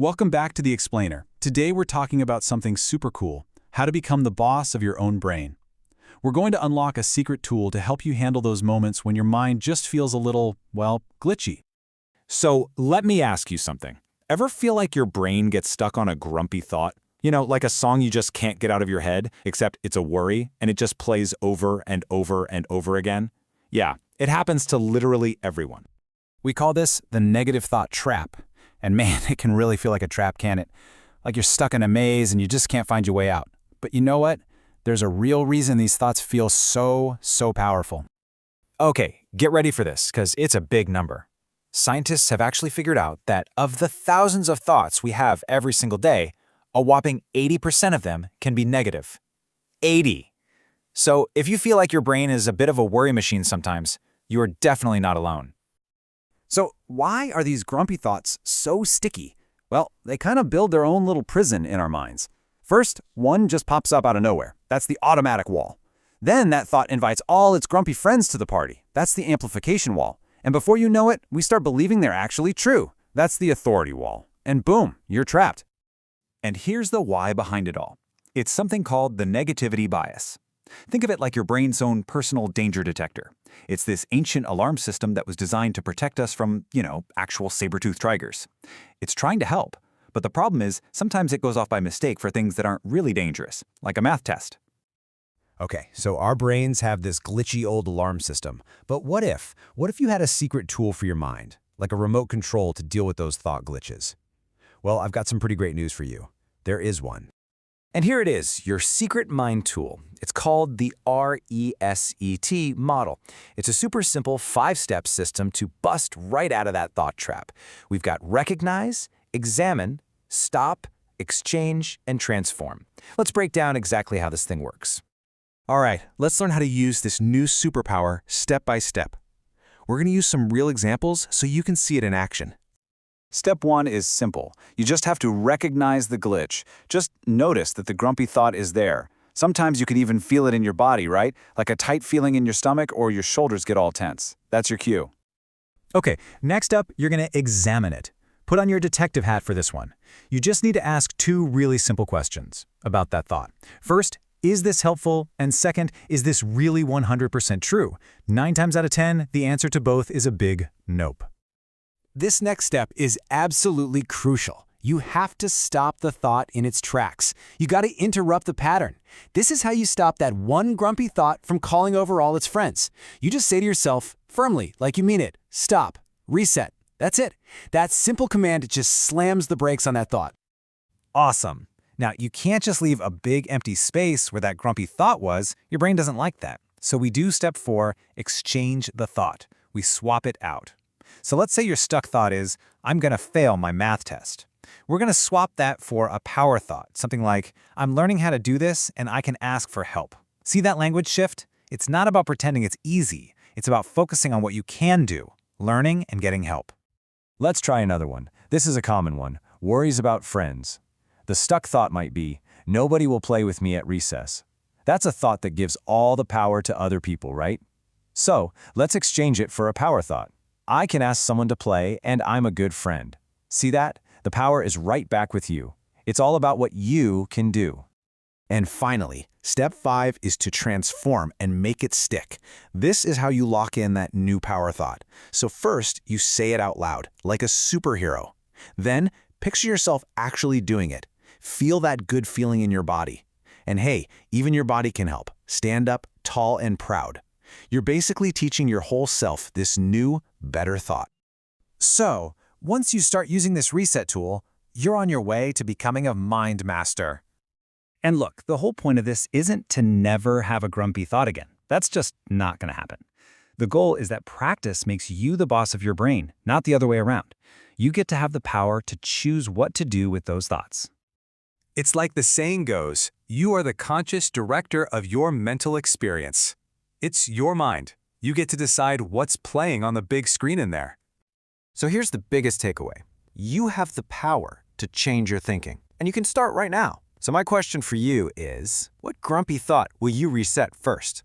Welcome back to The Explainer. Today we're talking about something super cool, how to become the boss of your own brain. We're going to unlock a secret tool to help you handle those moments when your mind just feels a little, well, glitchy. So let me ask you something. Ever feel like your brain gets stuck on a grumpy thought? You know, like a song you just can't get out of your head, except it's a worry, and it just plays over and over and over again? Yeah, it happens to literally everyone. We call this the negative thought trap. And man, it can really feel like a trap, can't it? Like you're stuck in a maze and you just can't find your way out. But you know what? There's a real reason these thoughts feel so powerful. Okay, get ready for this, because it's a big number. Scientists have actually figured out that of the thousands of thoughts we have every single day, a whopping 80% of them can be negative. 80! So if you feel like your brain is a bit of a worry machine sometimes, you are definitely not alone. So why are these grumpy thoughts so sticky? Well, they kind of build their own little prison in our minds. First, one just pops up out of nowhere. That's the automatic wall. Then that thought invites all its grumpy friends to the party. That's the amplification wall. And before you know it, we start believing they're actually true. That's the authority wall. And boom, you're trapped. And here's the why behind it all. It's something called the negativity bias. Think of it like your brain's own personal danger detector. It's this ancient alarm system that was designed to protect us from, actual saber-toothed tigers. It's trying to help, but the problem is sometimes it goes off by mistake for things that aren't really dangerous, like a math test. Okay, so our brains have this glitchy old alarm system. But what if you had a secret tool for your mind, like a remote control to deal with those thought glitches? Well, I've got some pretty great news for you. There is one. And here it is, your secret mind tool. It's called the R.E.S.E.T model. It's a super simple 5-step system to bust right out of that thought trap. We've got recognize, examine, stop, exchange, and transform. Let's break down exactly how this thing works. All right, let's learn how to use this new superpower step by step. We're going to use some real examples so you can see it in action. Step 1 is simple. You just have to recognize the glitch. Just notice that the grumpy thought is there. Sometimes you can even feel it in your body, right? Like a tight feeling in your stomach or your shoulders get all tense. That's your cue. Okay, next up, you're going to examine it. Put on your detective hat for this one. You just need to ask 2 really simple questions about that thought. First, is this helpful? And second, is this really 100% true? 9 times out of 10, the answer to both is a big nope. This next step is absolutely crucial. You have to stop the thought in its tracks. You got to interrupt the pattern. This is how you stop that one grumpy thought from calling over all its friends. You just say to yourself, firmly, like you mean it, stop, reset. That's it. That simple command just slams the brakes on that thought. Awesome. Now, you can't just leave a big empty space where that grumpy thought was. Your brain doesn't like that. So we do step 4, exchange the thought. We swap it out. So let's say your stuck thought is, I'm going to fail my math test. We're going to swap that for a power thought, something like, I'm learning how to do this and I can ask for help. See that language shift? It's not about pretending it's easy. It's about focusing on what you can do, learning and getting help. Let's try another one. This is a common one. Worries about friends. The stuck thought might be, nobody will play with me at recess. That's a thought that gives all the power to other people, right? So let's exchange it for a power thought. I can ask someone to play, and I'm a good friend. See that? The power is right back with you. It's all about what you can do. And finally, step 5 is to transform and make it stick. This is how you lock in that new power thought. So first, you say it out loud, like a superhero. Then, picture yourself actually doing it. Feel that good feeling in your body. And hey, even your body can help. Stand up, tall and proud. You're basically teaching your whole self this new, better thought. So, once you start using this reset tool, you're on your way to becoming a mind master. And look, the whole point of this isn't to never have a grumpy thought again. That's just not going to happen. The goal is that practice makes you the boss of your brain, not the other way around. You get to have the power to choose what to do with those thoughts. It's like the saying goes, you are the conscious director of your mental experience. It's your mind. You get to decide what's playing on the big screen in there. So here's the biggest takeaway. You have the power to change your thinking, and you can start right now. So my question for you is, what grumpy thought will you reset first?